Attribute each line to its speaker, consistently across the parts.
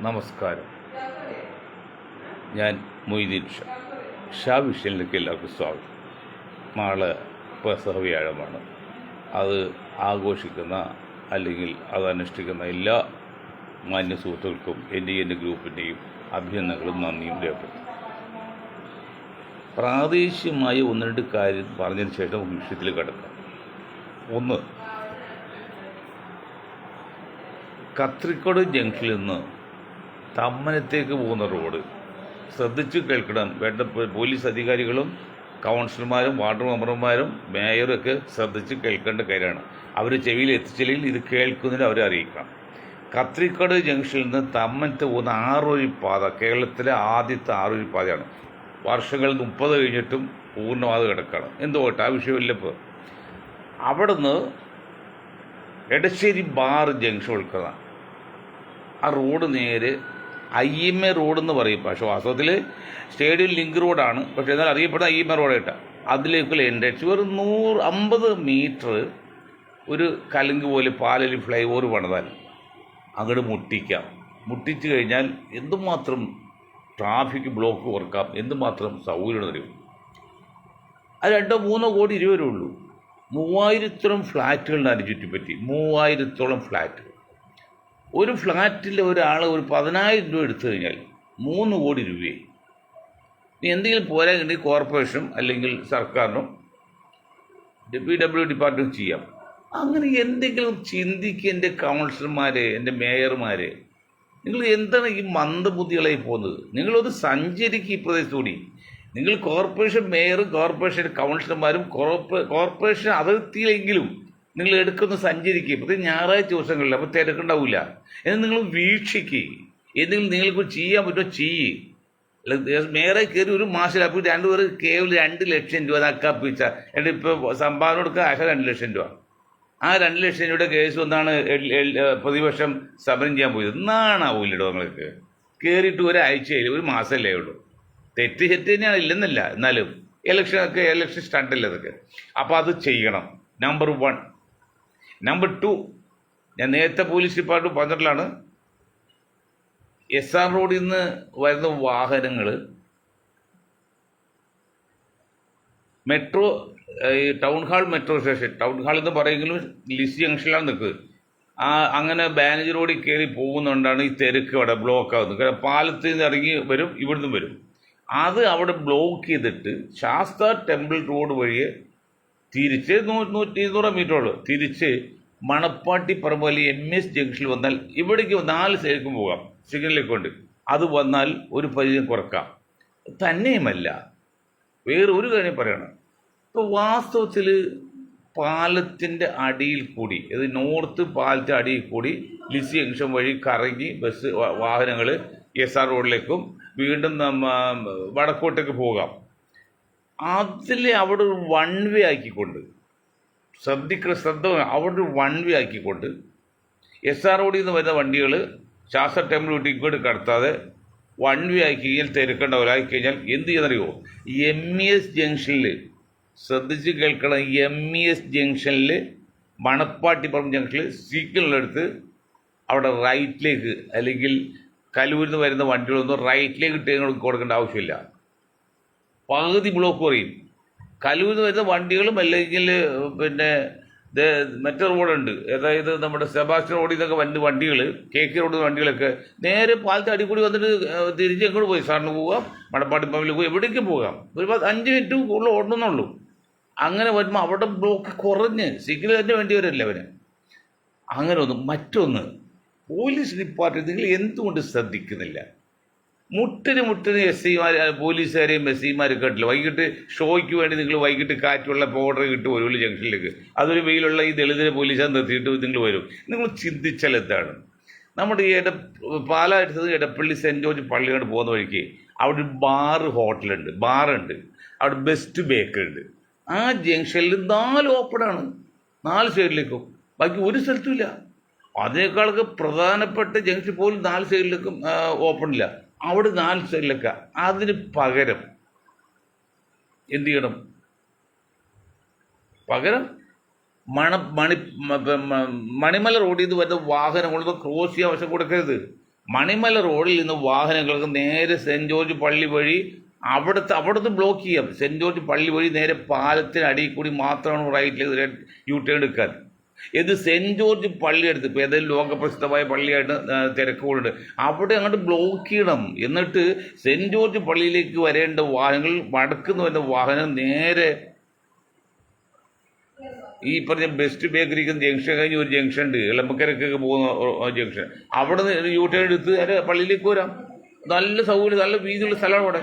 Speaker 1: നമസ്കാരം. ഞാൻ മൊയ്തീൻ ഷാ വിഷനിലേക്ക് എല്ലാവർക്കും സ്വാഗതം. നാളെ പെസഹ വ്യാഴമാണ്. അത് ആഘോഷിക്കുന്ന അല്ലെങ്കിൽ അത് അനുഷ്ഠിക്കുന്ന എല്ലാ മാന്യ സുഹൃത്തുക്കൾക്കും എൻ്റെ ഗ്രൂപ്പിൻ്റെയും അഭിനന്ദനങ്ങളും നന്ദിയും രേഖപ്പെടുത്തും. പ്രാദേശികമായ ഒന്ന് രണ്ട് കാര്യം പറഞ്ഞതിന് ശേഷം നമുക്ക് വിഷയത്തിൽ കിടക്കാം. ഒന്ന്, കത്രിക്കോട് ജംഗ്ഷനിൽ നിന്ന് തമ്മനത്തേക്ക് പോകുന്ന റോഡ് ശ്രദ്ധിച്ച് കേൾക്കണം. വേണ്ട പോലീസ് അധികാരികളും കൗൺസിലർമാരും വാർഡ് മെമ്പർമാരും മേയറും ഒക്കെ ശ്രദ്ധിച്ച് കേൾക്കേണ്ട കാര്യമാണ്. അവർ ചെവിയിൽ എത്തിച്ചില്ലെങ്കിൽ ഇത് കേൾക്കുന്നതിന് അവരെ അറിയിക്കണം. കത്രിക്കോട് ജംഗ്ഷനിൽ നിന്ന് തമ്മനത്ത് പോകുന്ന ആറുവരിപ്പാത കേരളത്തിലെ ആദ്യത്തെ ആറുവരിപ്പാതയാണ്. വർഷങ്ങൾ 30 കഴിഞ്ഞിട്ടും പൂർണ്ണമാത് കിടക്കുകയാണ്. എന്തുകൊട്ടെ, ആ വിഷയമില്ല. ഇപ്പോൾ അവിടുന്ന് എടശ്ശേരി ബാർ ജംഗ്ഷൻ ഉൾക്കുന്ന ആ റോഡ് നേരെ IMA റോഡെന്ന് പറയും. പക്ഷേ വാസ്തവത്തിൽ സ്റ്റേഡിയം ലിങ്ക് റോഡാണ്. പക്ഷേ എന്നാൽ അറിയപ്പെടുന്ന IMA റോഡായിട്ട അതിലേക്കുള്ള എൻട്രൻസ് ഒരു 150 മീറ്റർ ഒരു കലുങ്ക് പോലെ പാലലി ഫ്ലൈ ഓവർ പണിതാൽ അങ്ങോട്ട് മുട്ടിക്കാം. മുട്ടിച്ചു കഴിഞ്ഞാൽ എന്തുമാത്രം ട്രാഫിക് ബ്ലോക്ക് കുറക്കാം, എന്തുമാത്രം സൗകര്യം തരും. അത് 2-3 കോടി രൂപ ഉള്ളൂ. 3000-ഓളം ഫ്ലാറ്റുകളുടെ ചുറ്റിപ്പറ്റി. 3000-ഓളം ഫ്ലാറ്റ്. ഒരു ഫ്ലാറ്റിൽ ഒരാൾ ഒരു 10,000 രൂപ എടുത്തു കഴിഞ്ഞാൽ 3 കോടി രൂപയായി. ഇനി എന്തെങ്കിലും പോരാങ്കിൽ കോർപ്പറേഷനും അല്ലെങ്കിൽ സർക്കാരിനും PW ഡിപ്പാർട്ട്മെൻറ്റ് ചെയ്യാം. അങ്ങനെ എന്തെങ്കിലും ചിന്തിക്കുക. എൻ്റെ കൗൺസിലർമാരെ, എൻ്റെ മേയർമാരെ, നിങ്ങൾ എന്താണ് ഈ മന്ദബുദ്ധികളായി പോകുന്നത്? നിങ്ങളൊന്ന് സഞ്ചരിക്കുക ഈ പ്രദേശത്തുകൂടി. നിങ്ങൾ കോർപ്പറേഷൻ മേയറും കോർപ്പറേഷൻ കൗൺസിലർമാരും കോർപ്പറേഷൻ അതിർത്തിയിലെങ്കിലും നിങ്ങൾ എടുക്കുന്ന സഞ്ചരിക്കുക. ഇപ്പോൾ ഞായറാഴ്ച ദിവസങ്ങളിൽ അപ്പോൾ തിരക്കുണ്ടാവില്ല. എന്നാൽ നിങ്ങൾ വീക്ഷിക്കുക. എന്തെങ്കിലും നിങ്ങൾക്ക് ചെയ്യാൻ പറ്റുമോ ചെയ്യ്. മേയറെ കയറി ഒരു മാസം അപ്പോൾ 2 പേർ കേവലം 2 ലക്ഷം രൂപ നക്കാപ്പിച്ച. എന്നിട്ട് ഇപ്പോൾ സംഭാവന കൊടുക്കുക 2 ലക്ഷം രൂപ. ആ 2 ലക്ഷം രൂപയുടെ കേസ് ഒന്നാണ് പ്രതിപക്ഷം സമരം ചെയ്യാൻ പോയത്. എന്നാണാവൂല്ലടോ നിങ്ങൾക്ക്? കയറിയിട്ട് ഒരാഴ്ചയില്ല, ഒരു മാസമല്ലേ ഉള്ളൂ. തെറ്റ് തന്നെയാണ്, ഇല്ലെന്നല്ല. എന്നാലും ഇലക്ഷൻ സ്റ്റണ്ടല്ലേ അതൊക്കെ. അപ്പോൾ അത് ചെയ്യണം. നമ്പർ 1. നമ്പർ 2, ഞാൻ നേരത്തെ പോലീസ് ഡിപ്പാർട്ട്മെൻറ്റ് പറഞ്ഞിട്ടുള്ളതാണ്. SR റോഡിൽ നിന്ന് വരുന്ന വാഹനങ്ങൾ metro town hall metro station, town hall എന്ന് പറയുമെങ്കിലും ലിസി ജംഗ്ഷനിലാണ് നിൽക്കുക. അങ്ങനെ ബാനേജ് റോഡിൽ കയറി പോകുന്നുകൊണ്ടാണ് ഈ തിരക്ക് അവിടെ ബ്ലോക്ക് ആകുന്നത്. കാരണം പാലത്തിൽ നിന്ന് ഇറങ്ങി വരും, ഇവിടുന്ന് വരും. അത് അവിടെ ബ്ലോക്ക് ചെയ്തിട്ട് ശാസ്ത ടെമ്പിൾ റോഡ് വഴിയെ തിരിച്ച് 100-200 മീറ്ററുള്ളൂ. തിരിച്ച് മണപ്പാട്ടി പറമ്പ് MS ജംഗ്ഷനിൽ വന്നാൽ ഇവിടേക്ക് 4 സൈഡിലേക്കും പോകാം. സിഗ്നലിലേക്ക് കൊണ്ട് അത് വന്നാൽ ഒരു പരിചയം കുറക്കാം. തന്നെയുമല്ല, വേറെ ഒരു കാര്യം പറയണം. ഇപ്പോൾ വാസ്തവത്തിൽ പാലത്തിൻ്റെ അടിയിൽ കൂടി, ഇത് നോർത്ത് പാലത്തിൻ്റെ അടിയിൽ കൂടി ലിസി ജംഗ്ഷൻ വഴി കറങ്ങി ബസ് വാഹനങ്ങൾ SR റോഡിലേക്കും വീണ്ടും വടക്കോട്ടേക്ക് പോകാം. അതിൽ അവിടെ ഒരു 1 വേ ആക്കിക്കൊണ്ട് ശ്രദ്ധ അവിടെ ഒരു 1 വേ ആക്കിക്കൊണ്ട് SR റോഡിൽ നിന്ന് വരുന്ന വണ്ടികൾ ശാസ്ത്ര ടെമ്പിൾ വിട്ട് ഇങ്ങോട്ട് കടത്താതെ 1 വേ ആക്കി കഴിഞ്ഞാൽ തിരക്കേണ്ടവരായി കഴിഞ്ഞാൽ എന്ത് ചെയ്യുന്നറിയോ? MES ജംഗ്ഷനിൽ ശ്രദ്ധിച്ച് കേൾക്കണം. MES ജംഗ്ഷനിൽ മണപ്പാട്ടി പറമ്പ് ജംഗ്ഷനിൽ സിഗ്നലെടുത്ത് അവിടെ റൈറ്റിലേക്ക്, അല്ലെങ്കിൽ കലൂരിൽ നിന്ന് വരുന്ന വണ്ടികളൊന്നും റൈറ്റിലേക്ക് ഇട്ട് കൊടുക്കേണ്ട ആവശ്യമില്ല. പകുതി ബ്ലോക്ക് കുറയും. കലൂരിൽ നിന്ന് വരുന്ന വണ്ടികളും അല്ലെങ്കിൽ പിന്നെ മറ്റേ റോഡുണ്ട്, അതായത് നമ്മുടെ സെബാസ്റ്റ്യൻ റോഡിൽ നിന്നൊക്കെ വന്ന് വണ്ടികൾ, KK റോഡിൽ വണ്ടികളൊക്കെ നേരെ പാലത്തെ അടിക്കൂടി വന്നിട്ട് തിരിച്ച് എങ്ങോട്ട് പോയി സാറിന് പോകാം, മണപ്പാട്ടി പമ്പിൽ പോയി എവിടേക്കും പോകാം. ഒരു 5 മിനിറ്റ് കൂടുതൽ ഓടണമെന്നുള്ളൂ. അങ്ങനെ വരുമ്പോൾ അവിടെ ബ്ലോക്ക് കുറഞ്ഞ് സിഗ്നൽ തന്നെ വേണ്ടി വരില്ല അവന്. അങ്ങനെ ഒന്ന്. മറ്റൊന്ന്, പോലീസ് ഡിപ്പാർട്ട്മെൻറ്റ് നിങ്ങൾ എന്തുകൊണ്ട് ശ്രദ്ധിക്കുന്നില്ല? മുട്ടിന് SIമാർ, പോലീസുകാരെയും SIമാരും കേട്ടില്ല. വൈകിട്ട് ഷോയ്ക്ക് വേണ്ടി നിങ്ങൾ വൈകിട്ട് കാറ്റുള്ള പൗഡർ കിട്ടും ഒരു ജംഗ്ഷനിലേക്ക്. അതൊരു വെയിലുള്ള ഈ ദളിതരെ പോലീസാണ് നിർത്തിയിട്ട് നിങ്ങൾ വരും. നിങ്ങൾ ചിന്തിച്ചാൽ എന്താണ്? നമ്മുടെ ഈ പാലാ എടുത്തത് എടപ്പള്ളി സെൻറ്റ് ജോർജ് പള്ളിയോട് പോകുന്ന വഴിക്ക് അവിടെ ഒരു ബാറുണ്ട്. അവിടെ ബെസ്റ്റ് ബേക്കറി ഉണ്ട്. ആ ജംഗ്ഷനിൽ 4 ഓപ്പണാണ്, 4 സൈഡിലേക്കും. ബാക്കി ഒരു സ്ഥലത്തും ഇല്ല. അതിനേക്കാളൊക്കെ പ്രധാനപ്പെട്ട ജംഗ്ഷൻ പോലും 4 സൈഡിലേക്കും ഓപ്പണില്ല. അവിടെ 4 സൈഡിലൊക്കെ. അതിന് പകരം എന്ത് ചെയ്യണം? പകരം മണ മണി മണിമല റോഡിൽ നിന്ന് വരുന്ന വാഹനങ്ങളൊന്നും ക്രോസ് ചെയ്യാൻ വശം കൊടുക്കരുത്. മണിമല റോഡിൽ നിന്ന് വാഹനങ്ങൾക്ക് നേരെ സെൻറ്റ് ജോർജ് പള്ളി വഴി അവിടുത്തെ ബ്ലോക്ക് ചെയ്യാം. സെൻറ്റ് ജോർജ് പള്ളി വഴി നേരെ പാലത്തിന് അടിയിൽ കൂടി മാത്രമാണ് റൈറ്റിലേക്ക് യു ടേൺ എടുക്കാൻ. ഇത് സെൻറ്റ് ജോർജ് പള്ളി എടുത്ത് ഇപ്പോൾ ഏതെങ്കിലും ലോകപ്രസിദ്ധമായ പള്ളിയായിട്ട് തിരക്കുകളുണ്ട്, അവിടെ അങ്ങോട്ട് ബ്ലോക്ക് ചെയ്യണം. എന്നിട്ട് സെൻറ്റ് ജോർജ് പള്ളിയിലേക്ക് വരേണ്ട വാഹനങ്ങൾ വടക്കുന്ന് വരുന്ന വാഹനം നേരെ ഈ പറഞ്ഞ ബെസ്റ്റ് ബേക്കറിക്ക് ജംഗ്ഷൻ കഴിഞ്ഞ് ഒരു ജംഗ്ഷൻ ഉണ്ട്, എളമ്പക്കരക്കൊക്കെ പോകുന്ന ജംഗ്ഷൻ, അവിടെ നിന്ന് യു ടേൺ എടുത്ത് നേരെ പള്ളിയിലേക്ക് വരാം. നല്ല സൗകര്യം, നല്ല വീതിയുള്ള സ്ഥലമാണ് അവിടെ.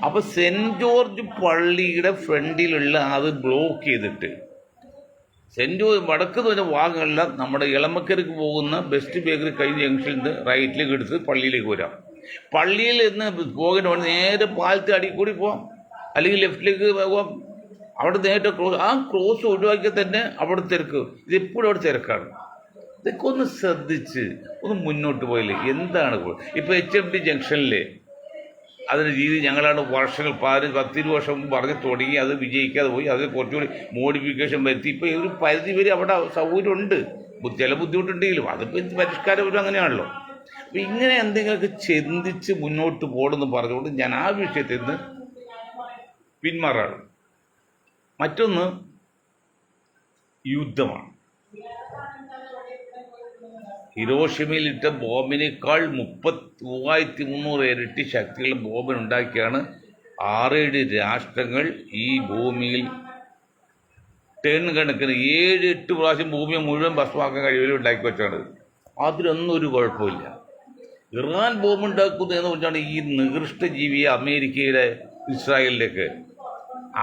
Speaker 1: അപ്പോൾ സെൻറ്റ് ജോർജ് പള്ളിയുടെ ഫ്രണ്ടിലുള്ള അത് ബ്ലോക്ക് ചെയ്തിട്ട് സെൻറ്റ് ജോർജ് വടക്ക് തന്നെ വാഹനങ്ങളെല്ലാം നമ്മുടെ ഇളമക്കരക്ക് പോകുന്ന ബെസ്റ്റ് ബേക്കറി കഴിഞ്ഞ ജംഗ്ഷനിൽ നിന്ന് റൈറ്റിലേക്ക് എടുത്ത് പള്ളിയിലേക്ക് വരാം. പള്ളിയിൽ നിന്ന് പോകേണ്ട നേരെ പാലത്തെ അടിയിൽ കൂടി പോവാം, അല്ലെങ്കിൽ ലെഫ്റ്റിലേക്ക് പോകാം. അവിടെ നേരിട്ട് ക്രോസ് ഒഴിവാക്കിയാൽ തന്നെ അവിടെ തിരക്ക്. ഇതെപ്പോഴും അവിടെ തിരക്കാണ്. ഇതൊക്കെ ഒന്ന് ശ്രദ്ധിച്ച് ഒന്ന് മുന്നോട്ട് പോയില്ലേ എന്താണ് ഇപ്പോൾ HMT ജംഗ്ഷനിലെ അതിന് രീതി ഞങ്ങളാണ് വർഷങ്ങൾ 10-20 വർഷം മുമ്പ് പറഞ്ഞ് തുടങ്ങി, അത് വിജയിക്കാതെ പോയി. അത് കുറച്ചുകൂടി മോഡിഫിക്കേഷൻ വരുത്തി. ഇപ്പോൾ ഒരു പരിധി വരെ അവിടെ സൗകര്യമുണ്ട്, ചില ബുദ്ധിമുട്ടുണ്ടെങ്കിലും അതിപ്പോൾ പരിഷ്കാരം ഒരു അങ്ങനെയാണല്ലോ. അപ്പോൾ ഇങ്ങനെ എന്തെങ്കിലുമൊക്കെ ചിന്തിച്ച് മുന്നോട്ട് പോകണമെന്ന് പറഞ്ഞുകൊണ്ട് ഞാൻ ആ വിഷയത്തിൽ നിന്ന് പിന്മാറാണ്. മറ്റൊന്ന് യുദ്ധമാണ്. ഹിരോഷിമയിലിട്ട ബോംബിനേക്കാൾ 3300 ഇരട്ടി ശക്തിയുള്ള ബോംബിനുണ്ടാക്കിയാണ് 6-7 രാഷ്ട്രങ്ങൾ ഈ ഭൂമിയിൽ ടൺ കണക്കിന് 7-8 പ്രാവശ്യം ഭൂമിയെ മുഴുവൻ ഭസ്മാക്കാൻ കഴിവിലും ഉണ്ടാക്കി വെച്ചാണ്. അതിലൊന്നും ഒരു കുഴപ്പമില്ല. ഇറാൻ ബോംബ് ഉണ്ടാക്കുന്നത് എന്ന് പറഞ്ഞാണ് ഈ നികൃഷ്ട ജീവിയെ അമേരിക്കയുടെ ഇസ്രായേലിലേക്ക്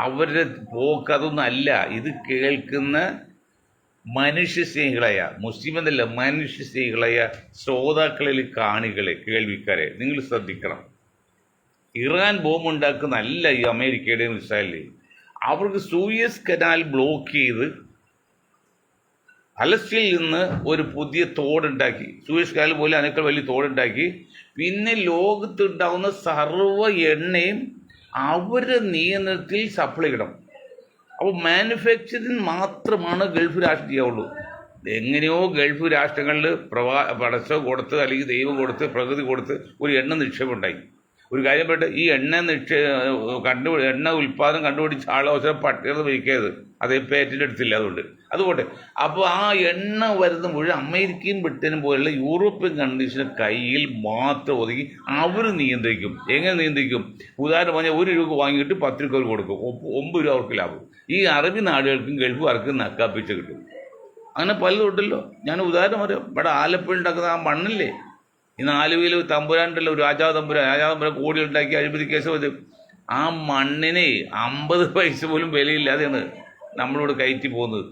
Speaker 1: അവരുടെ പോക്ക് അതൊന്നും അല്ല. ഇത് കേൾക്കുന്ന മനുഷ്യസ്നേഹികളായ, മുസ്ലിം എന്നല്ല മനുഷ്യസ്നേഹികളായ ശ്രോതാക്കളിൽ കാണികളെ, കേൾവിക്കാരെ നിങ്ങൾ ശ്രദ്ധിക്കണം. ഇറാൻ ബോംബ് ഉണ്ടാക്കുന്നതല്ല ഈ അമേരിക്കയുടെയും ഇസ്രായേലിലെയും. അവർക്ക് സൂയസ് കനാൽ ബ്ലോക്ക് ചെയ്ത് അലസ്റ്റിയിൽ നിന്ന് ഒരു പുതിയ തോടുണ്ടാക്കി, സൂയസ് കനാൽ പോലെ അതിനേക്കാൾ വലിയ തോടുണ്ടാക്കി. പിന്നെ ലോകത്തുണ്ടാകുന്ന സർവ്വ എണ്ണയും അവരുടെ നിയന്ത്രണത്തിൽ സപ്ലൈ ചെയ്യണം. അപ്പോൾ മാനുഫാക്ചറിങ് മാത്രമാണ് ഗൾഫ് രാഷ്ട്രം ചെയ്യാവുള്ളൂ. എങ്ങനെയോ ഗൾഫ് രാഷ്ട്രങ്ങളിൽ പടച്ചോ കൊടുത്ത് അല്ലെങ്കിൽ ദൈവം കൊടുത്ത് പ്രകൃതി കൊടുത്ത് ഒരു എണ്ണ നിക്ഷേപം ഉണ്ടായി. ഒരു കാര്യം പറയട്ടെ, ഈ എണ്ണ ഉൽപ്പാദനം കണ്ടുപിടിച്ച ആളവസരം പട്ടികയിൽ വയ്ക്കരുത്, അതേ പേറ്റന്റ് എടുത്തില്ല. അതുകൊണ്ട് അപ്പോൾ ആ എണ്ണ വരുന്ന മുഴുവൻ അമേരിക്കയും ബ്രിട്ടനും പോലുള്ള യൂറോപ്യൻ കണ്ടീഷന് കയ്യിൽ മാത്രം ഒതുക്കി അവർ നിയന്ത്രിക്കും. എങ്ങനെ നിയന്ത്രിക്കും? ഉദാഹരണം പറഞ്ഞാൽ 1 രൂപ വാങ്ങിയിട്ട് 10 രൂപ കൊടുക്കും, 9 രൂപ അവർക്ക് ലാഭം. ഈ അറബി നാടുകൾക്കും ഗൾഫുകാർക്കും നക്കാപ്പിച്ച കിട്ടും. അങ്ങനെ പലതും ഉണ്ടല്ലോ. ഞാൻ ഉദാഹരണം പറയാം. ഇവിടെ ആലപ്പുഴ ഉണ്ടാക്കുന്ന ആ മണ്ണില്ലേ, ഇന്ന് ആലുവയിൽ തമ്പുരാനുണ്ടല്ലോ, ഒരു രാജാതമ്പുരാൻ കോടികളുണ്ടാക്കി അഴിമതി കേസ് വരും. ആ മണ്ണിന് 50 പൈസ പോലും വിലയില്ലാതെയാണ് നമ്മളിവിടെ കയറ്റി പോകുന്നത്.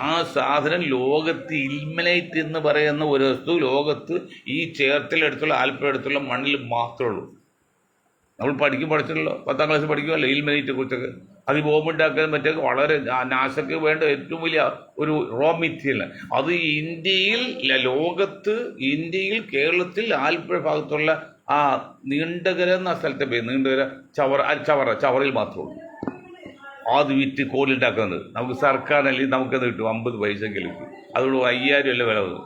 Speaker 1: ആ സാധനം ലോകത്ത് ഇൽമനൈറ്റ് എന്ന് പറയുന്ന ഒരു വസ്തു ലോകത്ത് ഈ ചേർത്തലടുത്തുള്ള ആലപ്പുഴ അടുത്തുള്ള മണ്ണിൽ മാത്രമേ ഉള്ളൂ. നമ്മൾ പഠിച്ചിട്ടുള്ളൂ, 10ാം ക്ലാസ് പഠിക്കുമല്ലോ ഇൽമനൈറ്റിനെ കുറിച്ചൊക്കെ. അത് ബോംബുണ്ടാക്കാൻ മറ്റൊക്കെ വളരെ നാസക്ക് വേണ്ട ഏറ്റവും വലിയ ഒരു റോ മെറ്റീരിയൽ. അത് ഇന്ത്യയിൽ കേരളത്തിൽ ആലപ്പുഴ ഭാഗത്തുള്ള ആ നീണ്ടകര എന്ന സ്ഥലത്തെ പേര്, നീണ്ടകര ചവറയിൽ മാത്രമേ ഉള്ളൂ. അത് വിറ്റ് കോലുണ്ടാക്കുന്നത് നമുക്ക് സർക്കാരിനല്ലെങ്കിൽ നമുക്കത് കിട്ടും 50 പൈസയെങ്കിലും കിട്ടും. അതുകൊണ്ട് 5000 അല്ല വില വന്നു.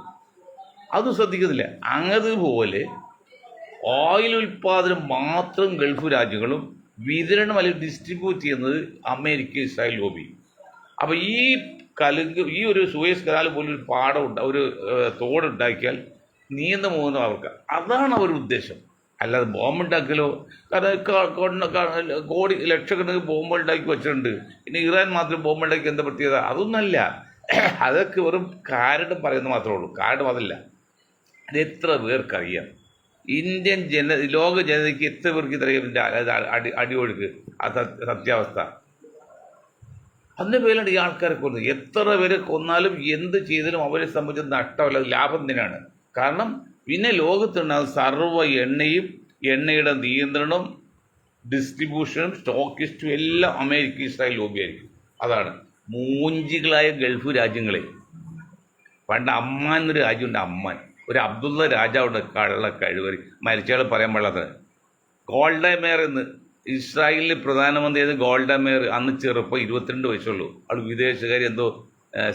Speaker 1: അതും ശ്രദ്ധിക്കുന്നില്ല. അതുപോലെ ഓയിൽ ഉൽപ്പാദനം മാത്രം ഗൾഫ് രാജ്യങ്ങളും വിതരണം അല്ലെങ്കിൽ ഡിസ്ട്രിബ്യൂട്ട് ചെയ്യുന്നത് അമേരിക്ക ഇസ്രായേൽ ലോബി. അപ്പോൾ ഈ ഒരു സൂയസ് കനാൽ പോലൊരു ഒരു തോടുണ്ടാക്കിയാൽ നീന്ത പോകുന്ന അവർക്ക് അതാണ് അവരുടെ ഉദ്ദേശം. അല്ലാതെ ബോംബുണ്ടാക്കലോ, കാരണം ലക്ഷക്കണക്കിന് ബോംബുണ്ടാക്കി വെച്ചിട്ടുണ്ട്. പിന്നെ ഇറാൻ മാത്രം ബോംബുണ്ടാക്കി എന്താ പ്രത്യേകത? അതൊന്നല്ല. അതൊക്കെ വെറും കാരണം പറയുന്നത് മാത്രമേ ഉള്ളൂ. കാരണം അതല്ല. അത് എത്ര പേർക്കറിയാം? ലോക ജനതയ്ക്ക് എത്ര പേർക്ക് ഇത്രയും അടിയൊഴുക്ക് സത്യാവസ്ഥ? അതിൻ്റെ പേരിലാണ് ഈ ആൾക്കാരെ കൊന്നത്. എത്ര പേരെ കൊന്നാലും എന്ത് ചെയ്താലും അവരെ സംബന്ധിച്ച് നഷ്ടമല്ല, ലാഭം തന്നെയാണ്. കാരണം പിന്നെ ലോകത്തുണ്ടാകുന്ന സർവ്വ എണ്ണയും എണ്ണയുടെ നിയന്ത്രണം ഡിസ്ട്രിബ്യൂഷനും സ്റ്റോക്കിസ്റ്റും എല്ലാം അമേരിക്ക ഇസ്രായേൽ ലോബിയായിരിക്കും. അതാണ് മൂഞ്ചികളായ ഗൾഫ് രാജ്യങ്ങളെ. പണ്ട് അമ്മാൻ എന്നൊരു രാജ്യമുണ്ട്, അമ്മാൻ. ഒരു അബ്ദുള്ള രാജാവുണ്ട്, കള്ള കഴിവറി, മരിച്ചയാൾ പറയാൻ പാടില്ലാത്ത. ഗോൾഡ മേയർ എന്ന് ഇസ്രായേലിൽ പ്രധാനമന്ത്രിയായത് ഗോൾഡ മേയർ. അന്ന് ചെറുപ്പം 22 വയസ്സുള്ളൂ. അവൾ വിദേശകാരി, എന്തോ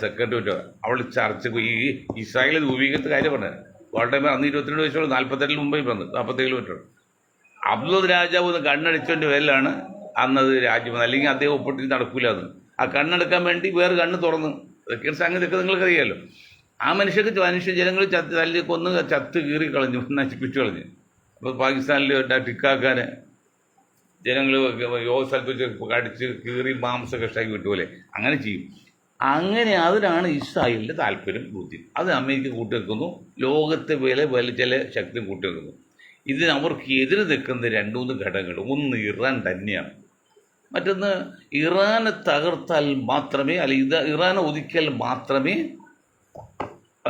Speaker 1: സെക്രട്ടറി അവൾ ചർച്ചയ്ക്ക് ഈ ഇസ്രായേൽ രൂപീകരിച്ച കാര്യം പറഞ്ഞത് കോട്ടയം അന്ന് 22 വയസ്സുള്ള 48 മുമ്പേ വന്നു 47 കിലോമീറ്റർ അബ്ദുൽ രാജാവ് ഒന്ന് കണ്ണടിച്ചതിൻ്റെ പേരിലാണ് അന്നത് രാജ്യം വന്നത്. അല്ലെങ്കിൽ അദ്ദേഹം ഒപ്പിട്ട് നടക്കൂല അത്. ആ കണ്ണെടുക്കാൻ വേണ്ടി വേറെ കണ്ണ് തുറന്നു. അതൊക്കെ സംഗതിയൊക്കെ നിങ്ങൾക്കറിയാമല്ലോ. ആ മനുഷ്യ ജനങ്ങൾ തല്ലി കൊന്ന് ചത്ത് കീറി കളഞ്ഞു, നശിപ്പിച്ചു കളഞ്ഞു. അപ്പോൾ പാകിസ്ഥാനിൽ ടിക്കാക്കാനെ ജനങ്ങൾ യോഗ സ്ഥലത്ത് വെച്ച് കടിച്ച് കീറി മാംസമൊക്കെ ഇഷ്ടമാക്കി വിട്ടുപോലെ അങ്ങനെ ചെയ്യും. അങ്ങനെ അതിനാണ് ഇസ്രായേലിൻ്റെ താല്പര്യം ബുദ്ധി. അത് അമേരിക്ക കൂട്ടിവെക്കുന്നു, ലോകത്തെ ചില ശക്തി കൂട്ടിവെക്കുന്നു. ഇതിന് അവർക്ക് എതിര് നിൽക്കുന്ന 2-3 ഘടകങ്ങൾ. ഒന്ന് ഇറാൻ തന്നെയാണ്. മറ്റൊന്ന് ഇറാനെ തകർത്താൽ മാത്രമേ, അല്ലെങ്കിൽ ഇറാനെ ഒതുക്കിയാൽ മാത്രമേ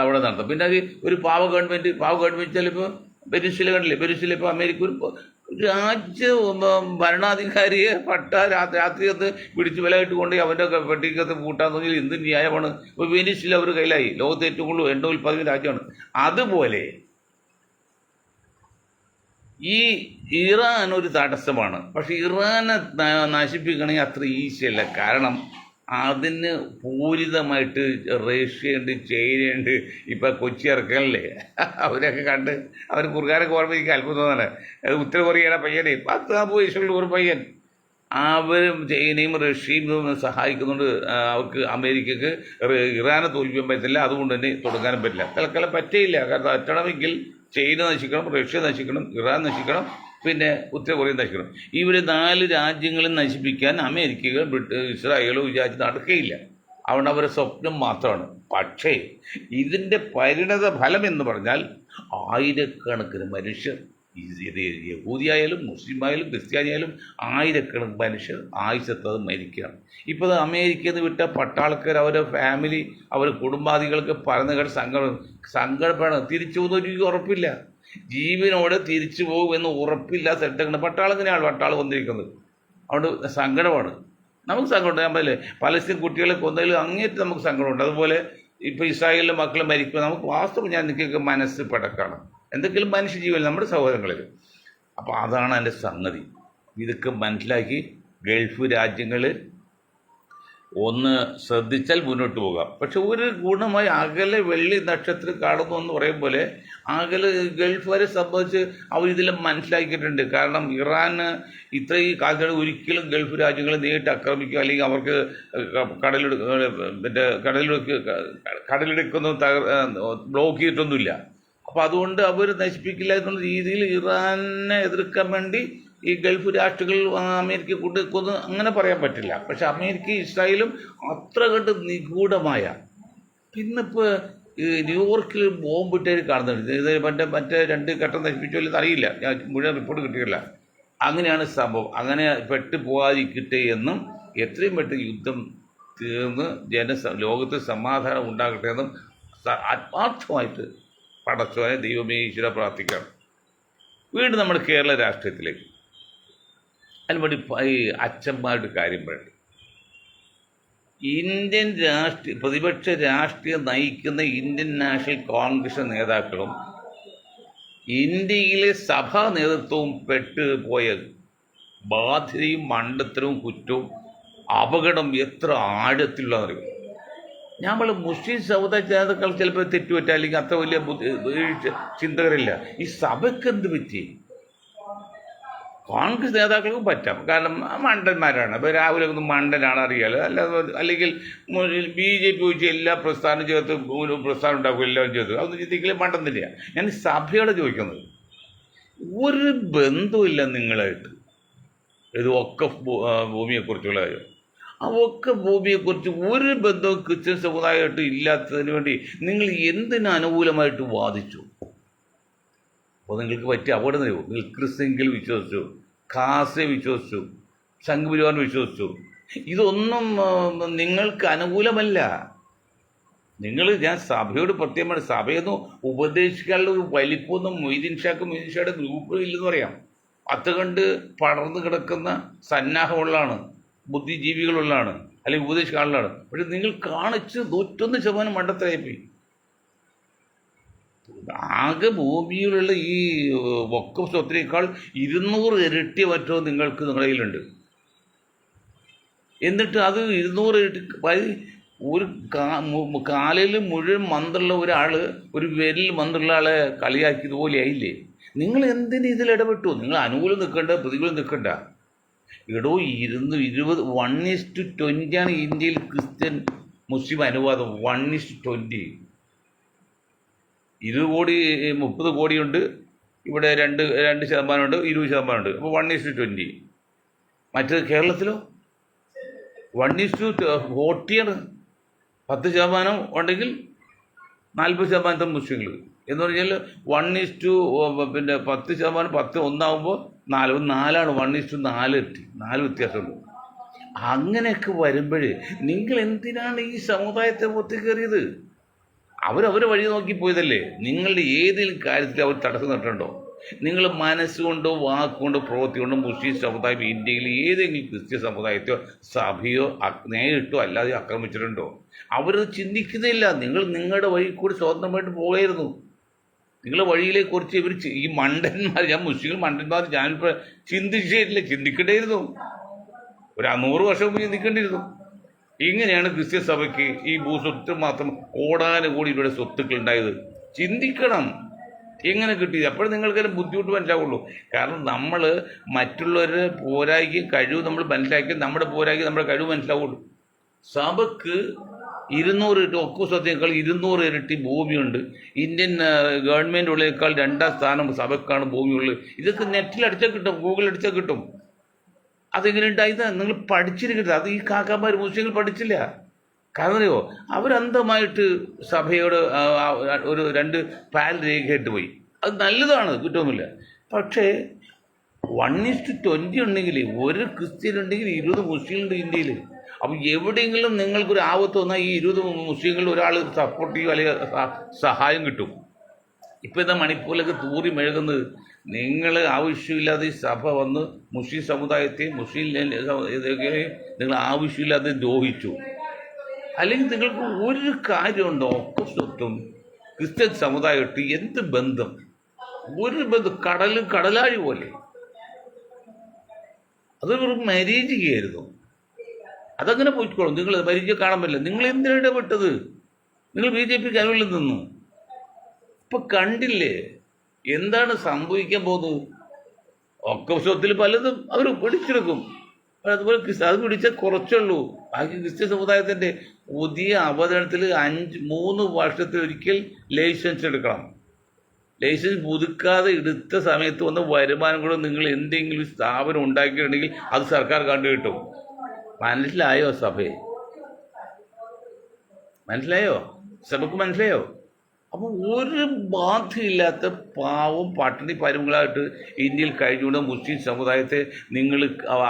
Speaker 1: അവിടെ നടത്താം. പിന്നെ അത് ഒരു പാവ ഗവൺമെൻറ് ചിലപ്പോൾ വെനിസ്വേല കണ്ടില്ലേ, വെനിസ്വേല ഇപ്പോൾ അമേരിക്ക ഒരു ഭരണാധികാരിയെ രാത്രിയത്ത് പിടിച്ച് വിലയിട്ട് കൊണ്ട് അവൻ്റെ പെട്ടിക്കകത്ത് കൂട്ടാൻ തോന്നിയാൽ എന്ത് ന്യായമാണ്? ഇപ്പോൾ വെനിസ്വേല അവർ കയ്യിലായി, ലോകത്തെ ഏറ്റവും കൂടുതൽ എണ്ണ ഉൽപ്പാദിക്കുന്ന രാജ്യമാണ്. അതുപോലെ ഈ ഇറാൻ ഒരു തടസ്സമാണ്. പക്ഷെ ഇറാനെ നശിപ്പിക്കണമെങ്കിൽ അത്ര ഈസിയല്ല. കാരണം അതിന് പൂരിതമായിട്ട് റഷ്യയുണ്ട്, ചൈനയുണ്ട്. ഇപ്പം കൊച്ചി ഇറക്കലല്ലേ, അവരൊക്കെ കണ്ട് അവർ കുറുകാരൊക്കെ ഓർമ്മ എനിക്ക് അത്ഭുതമാണ്. ഉത്തര കൊറിയയുടെ പയ്യനെ 10-40 വയസ്സുള്ള ഒരു പയ്യൻ, അവരും ചൈനയും റഷ്യയും സഹായിക്കുന്നുണ്ട്. അവർക്ക് അമേരിക്കക്ക് ഇറാനെ തോൽപ്പിക്കാൻ പറ്റില്ല, അതുകൊണ്ട് തന്നെ തുടങ്ങാനും പറ്റില്ല. തൽക്കാലം പറ്റേയില്ല. കാരണം പറ്റണമെങ്കിൽ ചൈന നശിക്കണം, റഷ്യ നശിക്കണം, ഇറാൻ നശിക്കണം, പിന്നെ ഉത്തര കൊറിയ നശിക്കണം. ഇവർ 4 രാജ്യങ്ങളും നശിപ്പിക്കാൻ അമേരിക്കകൾ ഇസ്രായേലോ വിചാരിച്ച് നടക്കുകയില്ല. അതുകൊണ്ട് അവരുടെ സ്വപ്നം മാത്രമാണ്. പക്ഷേ ഇതിൻ്റെ പരിണത ഫലം എന്ന് പറഞ്ഞാൽ ആയിരക്കണക്കിന് മനുഷ്യർ, ഇത് യഹൂദിയായാലും മുസ്ലിമായാലും ക്രിസ്ത്യാനിയായാലും ആയിരക്കണക്കിന് മനുഷ്യർ ആയുസത്തത് മരിക്കുകയാണ്. ഇപ്പോൾ അമേരിക്കയിൽ നിന്ന് വിട്ട പട്ടാളക്കാർ, അവരുടെ ഫാമിലി, അവരുടെ കുടുംബാദികൾക്ക് പറഞ്ഞ സങ്കടപ്പെടണം. തിരിച്ചു പോകുന്ന ഉറപ്പില്ല, ജീവനോടെ തിരിച്ചു പോകുമെന്ന് ഉറപ്പില്ല. സെറ്റങ്ങനെ പട്ടാളത്തിനാണ് പട്ടാളം വന്നിരിക്കുന്നത്. അതുകൊണ്ട് സങ്കടമാണ്, നമുക്ക് സങ്കടമുണ്ട്. നമ്മളല്ലേ പലസ്തീൻ കുട്ടികളെ കൊന്നതിൽ അങ്ങേറ്റ് നമുക്ക് സങ്കടമുണ്ട്. അതുപോലെ ഇപ്പോൾ ഇസ്രായേലിലെ മക്കൾ മരിക്കുമ്പോൾ നമുക്ക് വാസ്തവം ഞാൻ നിൽക്കുക മനസ്സ് പടക്കാണ്. എന്തെങ്കിലും മനുഷ്യജീവൻ നമ്മുടെ സഹോദരങ്ങളിൽ. അപ്പോൾ അതാണ് എൻ്റെ സംഗതി. ഇതൊക്കെ മനസ്സിലാക്കി ഗൾഫ് രാജ്യങ്ങൾ ഒന്ന് ശ്രദ്ധിച്ചാൽ മുന്നോട്ട് പോകാം. പക്ഷെ ഒരു ഗുണമായി അകലെ വെള്ളി നക്ഷത്രം കാണുന്നു എന്ന് പറയും പോലെ അകലെ ഗൾഫ് വരെ സംബന്ധിച്ച് അവരിതെല്ലാം മനസ്സിലാക്കിയിട്ടുണ്ട്. കാരണം ഇറാന് ഇത്രയും കാലത്തോടെ ഒരിക്കലും ഗൾഫ് രാജ്യങ്ങളെ നേരിട്ട് ആക്രമിക്കുക, അല്ലെങ്കിൽ അവർക്ക് കടലിടുക്കൊന്നും ബ്ലോക്ക് ചെയ്തിട്ടൊന്നുമില്ല. അപ്പോൾ അതുകൊണ്ട് അവർ നശിപ്പിക്കില്ല എന്നുള്ള രീതിയിൽ ഇറാനെ എതിർക്കാൻ വേണ്ടി ഈ ഗൾഫ് രാഷ്ട്രങ്ങൾ അമേരിക്ക കൊണ്ടുവെക്കുമെന്ന് അങ്ങനെ പറയാൻ പറ്റില്ല. പക്ഷെ അമേരിക്കയും ഇസ്രായേലും അത്ര കണ്ട് നിഗൂഢമായ, പിന്നിപ്പോൾ ന്യൂയോർക്കിൽ ബോംബിട്ടേര് കാണുന്നുണ്ട്. ഇത് മറ്റേ 2 ഘട്ടം നശിപ്പിച്ചല്ലോ അറിയില്ല, ഞാൻ മുഴുവൻ റിപ്പോർട്ട് കിട്ടിയില്ല. അങ്ങനെയാണ് സംഭവം. അങ്ങനെ പെട്ടു പോകാതിരിക്കട്ടെ എന്നും എത്രയും പെട്ടെന്ന് യുദ്ധം തീർന്ന് ലോകത്ത് സമാധാനം ഉണ്ടാകട്ടെ എന്നും ആത്മാർത്ഥമായിട്ട് പടച്ചവനെ ദൈവമേ ഈശ്വര പ്രാർത്ഥിക്കാം. വീണ്ടും നമ്മുടെ കേരള രാഷ്ട്രീയത്തിലേക്ക് അതിനുവേണ്ടി ഈ അച്ഛന്മാരുടെ കാര്യം പറയട്ടെ. ഇന്ത്യൻ പ്രതിപക്ഷ രാഷ്ട്രീയം നയിക്കുന്ന ഇന്ത്യൻ നാഷണൽ കോൺഗ്രസ് നേതാക്കളും ഇന്ത്യയിലെ സഭാ നേതൃത്വവും പെട്ടുപോയ ബാധ്യതയും മണ്ടത്തരവും കുറ്റവും അപകടം എത്ര ആഴത്തിലുള്ളതെന്നറിയും. നമ്മൾ മുസ്ലിം സമുദായ നേതാക്കൾ ചിലപ്പോൾ തെറ്റുപറ്റുക, അല്ലെങ്കിൽ അത്ര വലിയ ചിന്തകരില്ല. ഈ സഭയ്ക്ക് എന്ത് പറ്റി? കോൺഗ്രസ് നേതാക്കൾക്കും പറ്റാം, കാരണം മണ്ടന്മാരാണ്. ഇപ്പോൾ രാഹുൽ ഒന്നും മണ്ടനാണ് അറിയാലോ. അല്ലെങ്കിൽ BJP ചോദിച്ച് എല്ലാ പ്രസ്ഥാനം ചേർത്ത് ഒരു പ്രസ്ഥാനം ഉണ്ടാക്കും, എല്ലാവരും ചേർത്ത് അതൊന്നും ചിന്തിക്കലും മണ്ടൻ തന്നെയാണ്. ഞാൻ സഭയോടെ ചോദിക്കുന്നത്, ഒരു ബന്ധമില്ല നിങ്ങളായിട്ട് ഇത് ഒക്കെ ഭൂമിയെക്കുറിച്ചുള്ള കാര്യം. ആ ഒക്കെ ഭൂമിയെക്കുറിച്ച് ഒരു ബന്ധവും ക്രിസ്ത്യൻ സമുദായമായിട്ട് ഇല്ലാത്തതിന് വേണ്ടി നിങ്ങൾ എന്തിനു അനുകൂലമായിട്ട് വാദിച്ചു? അപ്പോൾ നിങ്ങൾക്ക് പറ്റിയ അപകടം തരുമോ? നിങ്ങൾ ക്രിസ്ത്യങ്കിൽ വിശ്വസിച്ചു, ഖാസെ വിശ്വസിച്ചു, സംഘപരിവാറിനെ വിശ്വസിച്ചു. ഇതൊന്നും നിങ്ങൾക്ക് അനുകൂലമല്ല. ഞാൻ സഭയോട് പ്രത്യേകമാണ്, സഭയൊന്നും ഉപദേശിക്കാനുള്ള ഒരു വലിപ്പമൊന്നും മൊയ്തീൻ ഷായുടെ ഗ്രൂപ്പിൽ ഇല്ലെന്ന് പറയാം. അത് കണ്ട് പടർന്നു കിടക്കുന്ന സന്നാഹമുള്ളതാണ്, ബുദ്ധിജീവികളുള്ളതാണ്, അല്ലെങ്കിൽ ഉപദേശിക്കാനുള്ളതാണ്. പക്ഷെ നിങ്ങൾ കാണിച്ച് 101% മണ്ടത്തരായിപ്പോയി. ആകെ ഭൂമിയിലുള്ള ഈ വഖഫ് സ്വത്തിനേക്കാൾ 200 ഇരട്ടി മറ്റോ നിങ്ങൾക്ക് നിങ്ങളുടെ കയ്യിലുണ്ട്. എന്നിട്ട് അത് 200 ഇരട്ടി ഒരു കാലിൽ മുഴുവൻ മന്ത്രമുള്ള ഒരാൾ, ഒരു വിരലിൽ മന്ത്രമുള്ള ആളെ കളിയാക്കിയതുപോലെ ആയില്ലേ? നിങ്ങൾ എന്തിന് ഇതിൽ ഇടപെട്ടു? നിങ്ങൾ അനുകൂലം നിൽക്കണ്ട, പ്രതികൂലം നിൽക്കണ്ട. എടോ 1:20 ഇന്ത്യയിൽ ക്രിസ്ത്യൻ മുസ്ലിം അനുപാതം. 1:20. 20 കോടി 30 കോടിയുണ്ട്, ഇവിടെ 2% 20%. അപ്പോൾ 1:20. മറ്റേത് കേരളത്തിലോ 1:40 10% ഉണ്ടെങ്കിൽ 40% മുസ്ലിങ്ങൾ എന്ന് പറഞ്ഞാൽ 10% 10 ഒന്നാകുമ്പോൾ 4 1:4 വ്യത്യാസമുള്ളൂ. അങ്ങനെയൊക്കെ വരുമ്പോൾ നിങ്ങൾ എന്തിനാണ് ഈ സമുദായത്തെ ഒത്തു കയറിയത്? അവരവരെ വഴി നോക്കി പോയതല്ലേ. നിങ്ങളുടെ ഏതെങ്കിലും കാര്യത്തിൽ അവർ തടസ്സം നിട്ടുണ്ടോ? നിങ്ങൾ മനസ്സുകൊണ്ടോ വാക്കുകൊണ്ടോ പ്രവൃത്തി കൊണ്ടോ മുസ്ലിം സമുദായം ഇന്ത്യയിൽ ഏതെങ്കിലും ക്രിസ്ത്യൻ സമുദായത്തെയോ സഭയോ നേരിട്ടോ അല്ലാതെ ആക്രമിച്ചിട്ടുണ്ടോ? അവരത് ചിന്തിക്കുന്നില്ല. നിങ്ങൾ നിങ്ങളുടെ വഴി കൂടി സ്വതന്ത്രമായിട്ട് പോകായിരുന്നു. നിങ്ങളുടെ വഴിയിലേക്ക് കുറച്ച് ഇവർ ഈ മണ്ടന്മാർ, ഞാൻ മുസ്ലിങ്ങൾ മണ്ടന്മാർ ഞാനിപ്പോൾ ചിന്തിക്കേണ്ടിയിരുന്നു. ഒരു 100 വർഷം മുമ്പ് ചിന്തിക്കേണ്ടിയിരുന്നു. ഇങ്ങനെയാണ് ക്രിസ്ത്യൻ സഭയ്ക്ക് ഈ ഭൂസ്വത്ത് മാത്രം കോടാനുകോടി രൂപയുടെ സ്വത്തുക്കൾ ഉണ്ടായത്. ചിന്തിക്കണം എങ്ങനെ കിട്ടിയത്. അപ്പോഴും നിങ്ങൾക്ക് ബുദ്ധിമുട്ട് മനസ്സിലാവുള്ളൂ. കാരണം നമ്മൾ മറ്റുള്ളവരുടെ പോരായ്ക്ക് കഴിവ് നമ്മൾ മനസ്സിലാക്കി, നമ്മുടെ പോരായ്ക്ക് നമ്മുടെ കഴിവ് മനസ്സിലാവുള്ളൂ. സഭയ്ക്ക് 200 ഒക്കു സ്വത്തേക്കാൾ 200 ഇരട്ടി ഭൂമിയുണ്ട്. ഇന്ത്യൻ ഗവൺമെൻറ് ഉള്ളതിനേക്കാൾ 2ാം സ്ഥാനം സഭയ്ക്കാണ് ഭൂമിയുള്ളത്. ഇതൊക്കെ നെറ്റിൽ അടിച്ചാൽ കിട്ടും, ഗൂഗിൾ അടിച്ചാൽ കിട്ടും. അതെങ്ങനെ ഉണ്ടായത്? നിങ്ങൾ പഠിച്ചിരിക്കരുത്. അത് ഈ കാക്കാമാർ മുസ്ലിങ്ങൾ പഠിച്ചില്ല. കാരണം അറിയോ, അവരന്ധമായിട്ട് സഭയോട് ഒരു 2 പാൽ രേഖയായിട്ട് പോയി. അത് നല്ലതാണ്, കുറ്റവുമില്ല. പക്ഷേ 1:20 ഉണ്ടെങ്കിൽ, ഒരു ക്രിസ്ത്യൻ ഉണ്ടെങ്കിൽ 20 മുസ്ലിങ്ങളുണ്ട് ഇന്ത്യയിൽ. അപ്പം എവിടെയെങ്കിലും നിങ്ങൾക്കൊരു ആപത്ത് വന്നാൽ ഈ 20 മുസ്ലിങ്ങളിൽ ഒരാൾ സപ്പോർട്ട് ചെയ്യുക, അല്ലെങ്കിൽ സഹായം കിട്ടും. ഇപ്പം എന്താ മണിപ്പൂരിലൊക്കെ തൂറി മെഴുകുന്നത്? നിങ്ങൾ ആവശ്യമില്ലാതെ ഈ സഭ വന്ന് മുസ്ലിം സമുദായത്തെ ഇതൊക്കെ നിങ്ങൾ ആവശ്യമില്ലാതെ ദ്രോഹിച്ചു. അല്ലെങ്കിൽ നിങ്ങൾക്ക് ഒരു കാര്യമുണ്ടോ? ഒക്കെ സ്വത്തും ക്രിസ്ത്യൻ സമുദായമായിട്ട് എന്ത് ബന്ധം? ഒരു ബന്ധം. കടലാഴി പോലെ. അത് വെറും മരീചികയായിരുന്നു. അതങ്ങനെ പോയിക്കോളും. നിങ്ങൾ മരീചിക കാണാൻ പറ്റില്ല. നിങ്ങൾ എന്തിനാണ് ഇടപെട്ടത്? നിങ്ങൾ BJPക്ക് അനുകൂലം നിന്നു. ഇപ്പം കണ്ടില്ലേ എന്താണ് സംഭവിക്കാൻ പോകുന്നത്? ഒക്കെ സ്വത്തിൽ പലതും അവർ പിടിച്ചെടുക്കും. അതുപോലെ അത് പിടിച്ചാൽ കുറച്ചുള്ളൂ. ബാക്കി ക്രിസ്ത്യൻ സമുദായത്തിൻ്റെ പുതിയ അവതരണത്തിൽ 3 വർഷത്തിലൊരിക്കൽ ലൈസൻസ് എടുക്കണം. ലൈസൻസ് പുതുക്കാതെ എടുത്ത സമയത്ത് വന്ന വരുമാനം കൂടെ നിങ്ങൾ എന്തെങ്കിലും സ്ഥാപനം ഉണ്ടാക്കിയിട്ടുണ്ടെങ്കിൽ അത് സർക്കാർ കണ്ടു കിട്ടും. മനസ്സിലായോ സഭയെ? മനസ്സിലായോ? സഭയ്ക്ക് മനസ്സിലായോ? അപ്പോൾ ഒരു ബാധ്യമില്ലാത്ത പാവം പട്ടിണി പരുമങ്ങളായിട്ട് ഇന്ത്യയിൽ കഴിഞ്ഞുകൊണ്ട് മുസ്ലിം സമുദായത്തെ നിങ്ങൾ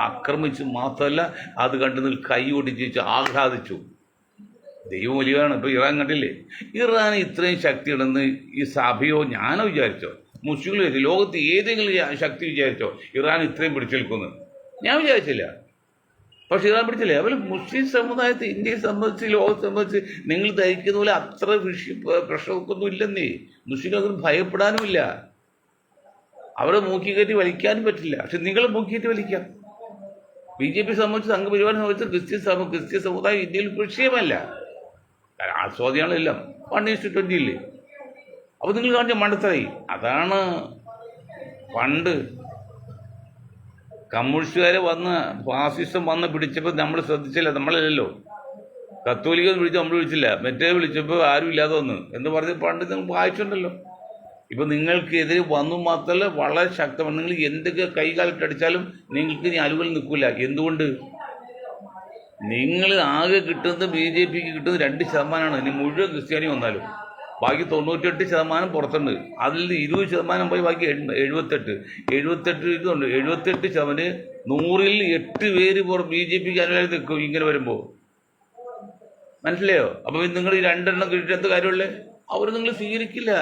Speaker 1: ആക്രമിച്ച് മാത്രമല്ല, അത് കണ്ട് നിങ്ങൾ കൈ ഒടിച്ച് ആഹ്ലാദിച്ചു. ദൈവം വലിയതാണ്. ഇപ്പോൾ ഇറാൻ കണ്ടില്ലേ? ഇറാന് ഇത്രയും ശക്തി ഉണ്ടെന്ന് ഈ സഭയോ ഞാനോ വിചാരിച്ചോ? മുസ്ലിങ്ങൾ വിചാരിച്ചു? ലോകത്ത് ഏതെങ്കിലും ശക്തി വിചാരിച്ചോ ഇറാൻ ഇത്രയും പിടിച്ചെടുക്കുമെന്ന്? ഞാൻ വിചാരിച്ചില്ല. പക്ഷെ ഇറാൻ പിടിച്ചില്ലേ? അവർ മുസ്ലിം സമുദായത്തെ ഇന്ത്യയെ സംബന്ധിച്ച്, ലോകത്തെ സംബന്ധിച്ച് നിങ്ങൾ ധരിക്കുന്ന പോലെ അത്ര പ്രശ്നമൊന്നും ഇല്ലെന്നേ. മുസ്ലിങ്ങൾക്കൊന്നും ഭയപ്പെടാനുമില്ല. അവരെ മൂക്കി കയറ്റി വലിക്കാനും പറ്റില്ല. പക്ഷെ നിങ്ങൾ മൂക്കിയിട്ട് വലിക്കാം. BJP സംബന്ധിച്ച്, സംഘപരിവാരം സംബന്ധിച്ച് ക്രിസ്ത്യൻ സമുദായം ഇന്ത്യയിൽ വിഷയമല്ല. ആസ്വാദിയാണെല്ലാം 1:20 ഇല്ലേ? അപ്പോൾ നിങ്ങൾ കാണിച്ച മണ്ടത്തരായി. അതാണ് പണ്ട് കമ്മ്യൂണിസ്റ്റുകാരെ ഫാസിസം വന്ന് പിടിച്ചപ്പോൾ നമ്മൾ ശ്രദ്ധിച്ചില്ല. നമ്മളല്ലല്ലോ കത്തോലിക്ക വിളിച്ച് നമ്മൾ വിളിച്ചില്ല. മറ്റേ വിളിച്ചപ്പോൾ ആരും ഇല്ലാതെ വന്ന് എന്ന് പറഞ്ഞ് പണ്ട് നിങ്ങൾ വായിച്ചിട്ടുണ്ടല്ലോ. ഇപ്പം നിങ്ങൾക്കെതിരെ വന്നു മാത്രമല്ല, വളരെ ശക്തമാണ്. നിങ്ങൾ എന്തൊക്കെ കൈകാലിട്ടടിച്ചാലും നിങ്ങൾക്ക് ഇനി അനുകൂലം നിൽക്കില്ല. എന്തുകൊണ്ട്? നിങ്ങൾ ആകെ കിട്ടുന്നത് BJPക്ക് കിട്ടുന്നത് 2%. ഇനി മുഴുവൻ ക്രിസ്ത്യാനി വന്നാലും ബാക്കി 98% പുറത്തുണ്ട്. അതിൽ 20% പോയി ബാക്കി 78 ഇതുണ്ട്. 78% 100ൽ 8 പേര് BJPക്ക് അനുകൂലം നിൽക്കും ഇങ്ങനെ വരുമ്പോൾ. മനസ്സിലായോ? അപ്പോൾ നിങ്ങൾ ഈ 2 എണ്ണം കിട്ടിയിട്ട് എന്ത് കാര്യമുള്ളേ? അവർ നിങ്ങൾ സ്വീകരിക്കില്ല.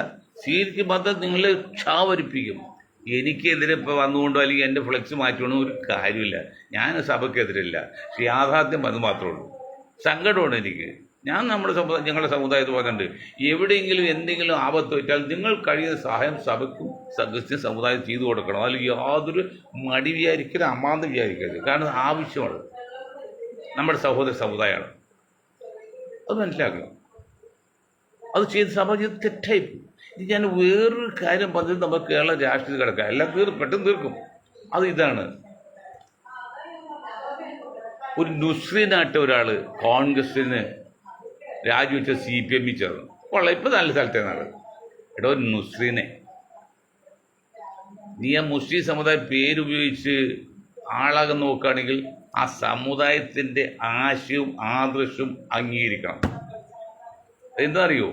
Speaker 1: സ്വീകരിക്കുമ്പോൾ അത് നിങ്ങളെ ക്ഷാവരിപ്പിക്കും. എനിക്കെതിരെ ഇപ്പോൾ വന്നുകൊണ്ടോ അല്ലെങ്കിൽ എൻ്റെ ഫ്ലെക്സ് മാറ്റിക്കൊണ്ടോ ഒരു കാര്യമില്ല. ഞാൻ സഭയ്ക്കെതിരല്ല. പക്ഷെ യാഥാർത്ഥ്യം അത് മാത്രമേ ഉള്ളൂ. സങ്കടമാണ് എനിക്ക്. ഞാൻ ഞങ്ങളുടെ സമുദായത്തിൽ പറയുന്നുണ്ട്, എവിടെയെങ്കിലും എന്തെങ്കിലും ആപത്ത് വെച്ചാൽ നിങ്ങൾ കഴിയുന്ന സഹായം സഭയ്ക്കും ക്രിസ്ത്യൻ സമുദായം ചെയ്തു കൊടുക്കണം. അതിൽ യാതൊരു മടി വിചാരിക്കരുത്, അമാന്തം വിചാരിക്കരുത്. കാരണം ആവശ്യമാണ്. നമ്മുടെ സഹോദര സമുദായമാണ്. അത് മനസ്സിലാക്കണം. അത് ചെയ്ത് സഭ ചെയ്ത് തെറ്റായിപ്പോയി. ഇത് ഞാൻ വേറൊരു കാര്യം പറഞ്ഞത് നമുക്ക് കേരള രാഷ്ട്രീയത്തിൽ കിടക്കാം, എല്ലാം പെട്ടെന്ന് തീർക്കും. അത് ഇതാണ്, ഒരു നുസ്രീനായിട്ട് ഒരാൾ കോൺഗ്രസിന് രാജിവെച്ച CPM ചേർന്നു കൊള്ളാം. ഇപ്പം നല്ല സ്ഥലത്തെ നാട് എടോ നുസ്രീനെ നീ ആ മുസ്ലിം സമുദായ പേരുപയോഗിച്ച് ആളാകാൻ നോക്കുകയാണെങ്കിൽ ആ സമുദായത്തിൻ്റെ ആശയവും ആദർശവും അംഗീകരിക്കണം. എന്താ അറിയോ,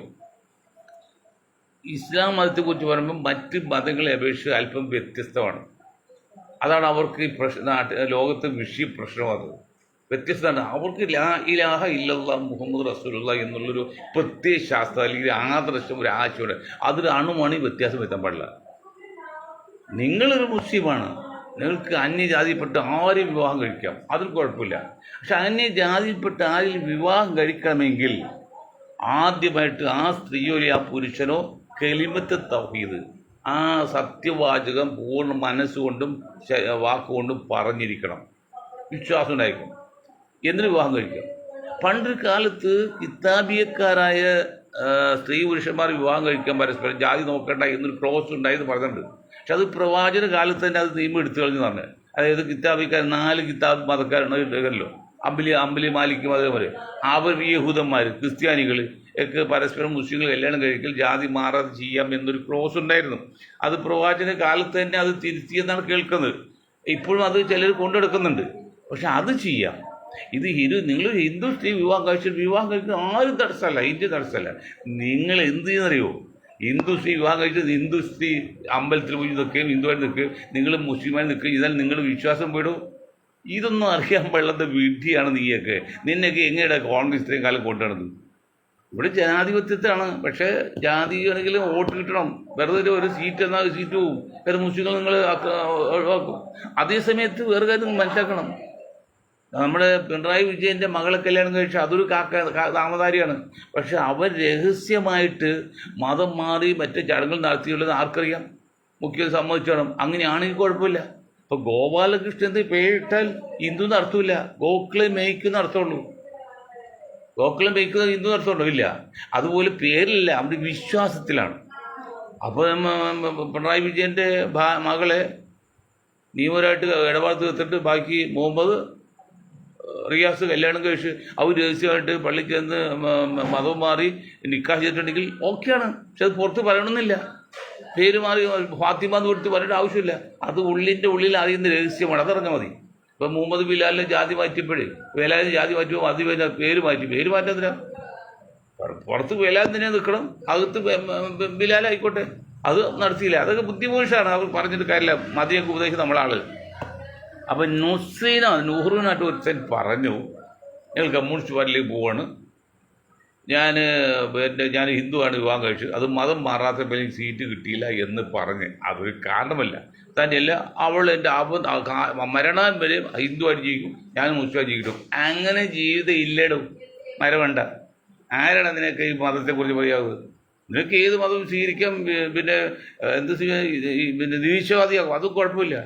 Speaker 1: ഇസ്ലാം മതത്തെക്കുറിച്ച് പറയുമ്പോൾ മറ്റ് മതങ്ങളെ അപേക്ഷിച്ച് അല്പം വ്യത്യസ്തമാണ്. അതാണ് അവർക്ക് ഈ ലോകത്ത് പ്രശ്നമാണ്. വ്യത്യസ്തമാണ്. അവർക്ക് ലാ ഇലാഹ ഇല്ലല്ലാഹ് മുഹമ്മദ് റസൂലുള്ളാഹി എന്നുള്ളൊരു പ്രത്യേക ശാസ്ത്രം അല്ലെങ്കിൽ ആദർശം, ഒരു ആശയമുണ്ട്. അതൊരു അണുമണി വ്യത്യാസം വരുത്താൻ പാടില്ല. നിങ്ങളൊരു മുസ്ലിമാണ്, നിങ്ങൾക്ക് അന്യജാതിയിൽപ്പെട്ട് ആരും വിവാഹം കഴിക്കാം, അതിൽ കുഴപ്പമില്ല. പക്ഷെ അന്യജാതിയിൽപ്പെട്ട് ആരെങ്കിലും വിവാഹം കഴിക്കണമെങ്കിൽ ആദ്യമായിട്ട് ആ സ്ത്രീയോ ആ പുരുഷനോ കലിമത്ത് തൗഹീദ്, ആ സത്യവാചകം പൂർണ്ണ മനസ്സുകൊണ്ടും വാക്കുകൊണ്ടും പറഞ്ഞിരിക്കണം, വിശ്വാസം ഉണ്ടായിരിക്കണം, എന്നിട്ട് വിവാഹം കഴിക്കാം. പണ്ടൊരു കാലത്ത് കിതാബിയക്കാരായ സ്ത്രീ പുരുഷന്മാർ വിവാഹം കഴിക്കാൻ പരസ്പരം ജാതി നോക്കേണ്ട എന്നൊരു ക്ലോസ് ഉണ്ടായെന്ന് പറഞ്ഞിട്ടുണ്ട്. പക്ഷെ അത് പ്രവാചക കാലത്ത് തന്നെ അത് നിയമം എടുത്തു കളഞ്ഞു പറഞ്ഞു. അതായത് കിതാബിക്കാർ 4 കിതാബ് മതക്കാരുണ്ടല്ലോ, അമ്പലി മാലിക്കും അതേപോലെ അവർ യഹൂദന്മാർ ക്രിസ്ത്യാനികൾ ഒക്കെ പരസ്പരം മുസ്ലിങ്ങൾ കല്യാണം കഴിക്കൽ ജാതി മാറാതെ ചെയ്യാം എന്നൊരു ക്ലോസ് ഉണ്ടായിരുന്നു. അത് പ്രവാചക കാലത്ത് തന്നെ അത് തിരുത്തിയെന്നാണ് കേൾക്കുന്നത്. ഇപ്പോഴും അത് ചിലർ കൊണ്ടെടുക്കുന്നുണ്ട്. പക്ഷെ അത് ചെയ്യാം. ഇത് നിങ്ങൾ ഹിന്ദു സ്ത്രീ വിവാഹം കഴിക്കുന്ന ആരും തടസ്സമല്ല, ഇന്ത്യ തടസ്സമല്ല. നിങ്ങൾ എന്ത് ചെയ്യുന്നറിയോ, ഹിന്ദു സ്ത്രീ വിവാഹം കഴിച്ചത് ഹിന്ദു സ്ത്രീ അമ്പലത്തിൽ പോയി നിൽക്കുകയും ഹിന്ദുവായിട്ട് നിൽക്കുകയും നിങ്ങൾ മുസ്ലിമായി നിൽക്കുകയും ഇതാൽ നിങ്ങൾ വിശ്വാസം വിടും. ഇതൊന്നും അറിയാൻ പാടില്ലാത്ത വിഡ്ഢിയാണ് നീയൊക്കെ. നിന്നെയൊക്കെ എങ്ങനെയാണ് കോൺഗ്രസ് ഇത്രയും കാലം കൊണ്ടുവന്നത്? ഇവിടെ ജനാധിപത്യത്താണ്. പക്ഷേ ജാതിയാണെങ്കിലും വോട്ട് കിട്ടണം. വെറുതെ ഒരു സീറ്റ് എന്നാൽ സീറ്റ് പോവും, വേറെ മുസ്ലിങ്ങൾ നിങ്ങൾ ഒഴിവാക്കും. അതേസമയത്ത് വേറെ കാര്യം നിങ്ങൾ മനസ്സിലാക്കണം, നമ്മുടെ പിണറായി വിജയൻ്റെ മകളെ കല്യാണം കഴിച്ച അതൊരു താമധാരിയാണ്. പക്ഷെ അവർ രഹസ്യമായിട്ട് മതം മാറി മറ്റേ ചടങ്ങുകൾ നടത്തിയുള്ളത് ആർക്കറിയാം? മുഖ്യം സമ്മതിച്ചോണം. അങ്ങനെയാണെങ്കിൽ കുഴപ്പമില്ല. ഇപ്പോൾ ഗോപാലകൃഷ്ണൻ്റെ പേരിട്ടാൽ ഹിന്ദു നടത്തൂല, ഗോക്കളെ മേയ്ക്കുന്ന അർത്ഥമുള്ളൂ. ഗോക്കളെ മേയ്ക്കുന്ന ഹിന്ദു നടത്തമുണ്ടോ? ഇല്ല. അതുപോലെ പേരില്ല, അവരുടെ വിശ്വാസത്തിലാണ്. അപ്പോൾ പിണറായി വിജയൻ്റെ മകളെ നിയമപരമായിട്ട് ഇടപാട് തീർത്തിട്ട് ബാക്കി മുഹമ്മദ് റിയാസ് കല്യാണം കഴിച്ച് അവർ രഹസ്യമായിട്ട് പള്ളിക്ക് ചെന്ന് മതം മാറി നിക്കാഹ് ചെയ്തിട്ടുണ്ടെങ്കിൽ ഓക്കെയാണ്. പക്ഷെ അത് പുറത്ത് പറയണമെന്നില്ല. പേര് മാറി ഫാത്തിമ എന്ന് കൊടുത്ത് പറയേണ്ട ആവശ്യമില്ല. അത് ഉള്ളിൽ അറിയുന്ന രഹസ്യമാണ്, അതറിഞ്ഞാൽ മതി. ഇപ്പം മുഹമ്മദ് ബിലാലിനെ ജാതി മാറ്റിയപ്പോഴേ ബിലാലിന് ജാതി മാറ്റുമ്പോൾ അത് പേര് മാറ്റാതിനാ? പുറത്ത് ബിലാൽ തന്നെ നിൽക്കണം, അകത്ത് ബിലാലായിക്കോട്ടെ. അത് നടത്തിയില്ല. അതൊക്കെ ബുദ്ധിമോശമാണ്. അവർ പറഞ്ഞിട്ട് കാര്യമില്ല. മതിയൊക്കെ ഉപദേശിച്ച് നമ്മളാൾ. അപ്പം നുഹ്റുവിനായിട്ട് ഒരുത്തൻ പറഞ്ഞു, ഞങ്ങൾ കമ്മ്യൂണിസ്റ്റ് പാർട്ടിയിലേക്ക് പോവാണ്, ഞാൻ ഹിന്ദുവാണ് വിവാഹം കഴിച്ചത്, അത് മതം മാറാത്ത പേരിൽ സീറ്റ് കിട്ടിയില്ല എന്ന് പറഞ്ഞ്. അതൊരു കാരണമല്ല. തന്നെയല്ല, അവൾ എൻ്റെ മരണം വരെ ഹിന്ദുവായിട്ട് ജീവിക്കും, ഞാൻ മുസ്ലിമായിട്ട് ജീവിക്കും. അങ്ങനെ ജീവിതം ഇല്ലേടും, മരവേണ്ട. ആരാണ് നിനക്ക് ഈ മതത്തെക്കുറിച്ച് പറയാവുന്നത്? നിനക്ക് ഏത് മതവും സ്വീകരിക്കാം, പിന്നെ നിരീശ്വരവാദിയാകും, അതും കുഴപ്പമില്ല.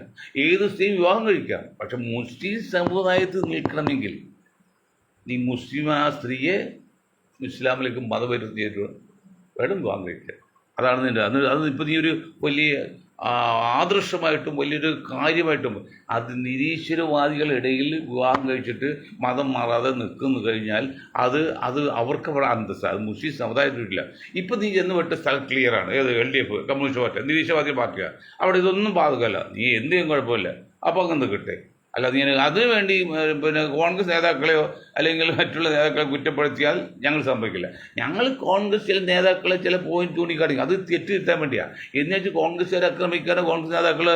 Speaker 1: ഏത് സ്ത്രീ വിവാഹം കഴിക്കാം. പക്ഷെ മുസ്ലിം സമുദായത്തിൽ നിൽക്കണമെങ്കിൽ നീ മുസ്ലിം ആ സ്ത്രീയെ ഇസ്ലാമിലേക്ക് മതപരിവർത്തനം വേണം വിവാഹം കഴിക്കുക. അതാണ് നിൻ്റെ അത്. ഇപ്പോൾ നീ ഒരു വലിയ ആദർശമായിട്ടും വലിയൊരു കാര്യമായിട്ടും അത് നിരീശ്വരവാദികളുടെ ഇടയിൽ വിവാഹം കഴിച്ചിട്ട് മതം മാറാതെ നിൽക്കുന്നു കഴിഞ്ഞാൽ അത് അവർക്ക് അവിടെ അന്തസ്സാണ്. അത് മുസ്ലിം സമുദായത്തിലില്ല. ഇപ്പം നീ ചെന്ന് വിട്ട സ്ഥലം ക്ലിയറാണ്. ഏത് LDF കമ്മ്യൂണിസ്റ്റ് പാർട്ടി നിരീശ്വരവാദി പാർട്ടിയാണ്. അവിടെ ഇതൊന്നും ബാധകമല്ല. നീ എന്തെങ്കിലും കുഴപ്പമില്ല. അപ്പോൾ അങ്ങ് നിൽക്കട്ടെ. അല്ല നീ അതിനു വേണ്ടി പിന്നെ കോൺഗ്രസ് നേതാക്കളെയോ അല്ലെങ്കിൽ മറ്റുള്ള നേതാക്കളെ കുറ്റപ്പെടുത്തിയാൽ ഞങ്ങൾ സമ്മതിക്കില്ല. ഞങ്ങൾ കോൺഗ്രസ് ചില നേതാക്കളെ ചില പോയിന്റ് ചൂണ്ടിക്കാണിക്കും, അത് തെറ്റിരുത്താൻ വേണ്ടിയാണ്. എന്ന് വെച്ച് കോൺഗ്രസ്സുകാരെ ആക്രമിക്കാനോ കോൺഗ്രസ് നേതാക്കൾ